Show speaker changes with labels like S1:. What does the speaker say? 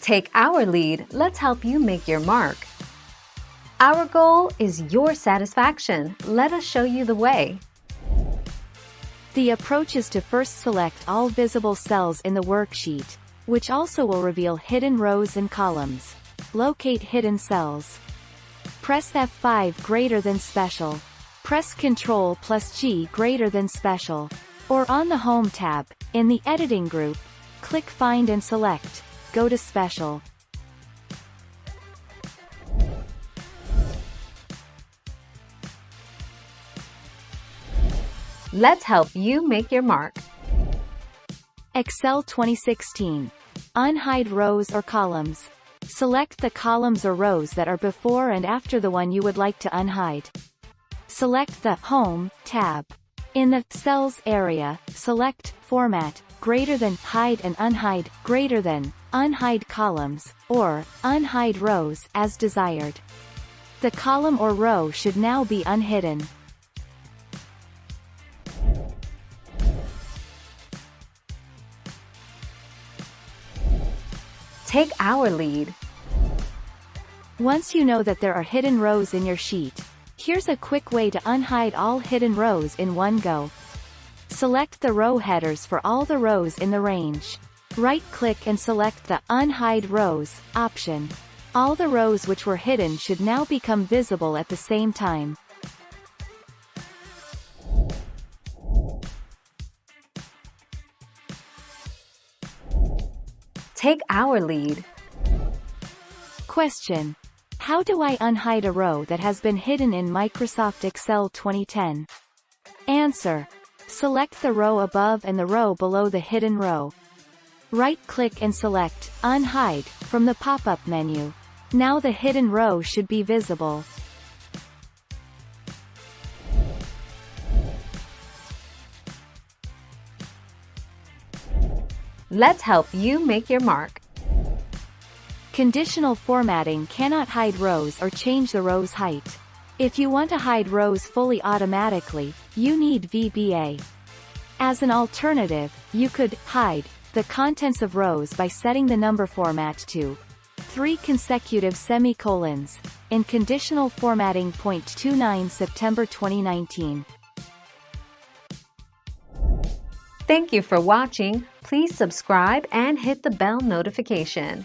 S1: Take our lead, let's help you make your mark. Our goal is your satisfaction. Let us show you the way.
S2: The approach is to first select all visible cells in the worksheet, which also will reveal hidden rows and columns. Locate hidden cells. Press F5 greater than special. Press Ctrl plus G greater than special. Or on the Home tab, in the Editing group, click Find and select, go to Special.
S1: Let's help you make your mark.
S2: Excel 2016. Unhide rows or columns. Select the columns or rows that are before and after the one you would like to unhide. Select the Home tab. In the Cells area, select Format, greater than Hide and Unhide, greater than Unhide columns, or Unhide rows as desired. The column or row should now be unhidden.
S1: Take our lead.
S2: Once you know that there are hidden rows in your sheet, here's a quick way to unhide all hidden rows in one go. Select the row headers for all the rows in the range. Right-click and select the Unhide Rows option. All the rows which were hidden should now become visible at the same time.
S1: Take our lead.
S2: Question: how do I unhide a row that has been hidden in Microsoft Excel 2010? Answer: select the row above and the row below the hidden row. Right-click and select Unhide from the pop-up menu. Now the hidden row should be visible.
S1: Let's help you make your mark.
S2: Conditional formatting cannot hide rows or change the row's height. If you want to hide rows fully automatically, you need VBA. As an alternative, you could hide the contents of rows by setting the number format to 3 consecutive semicolons in Conditional Formatting .29 September 2019.
S1: Thank you for watching. Please subscribe and hit the bell notification.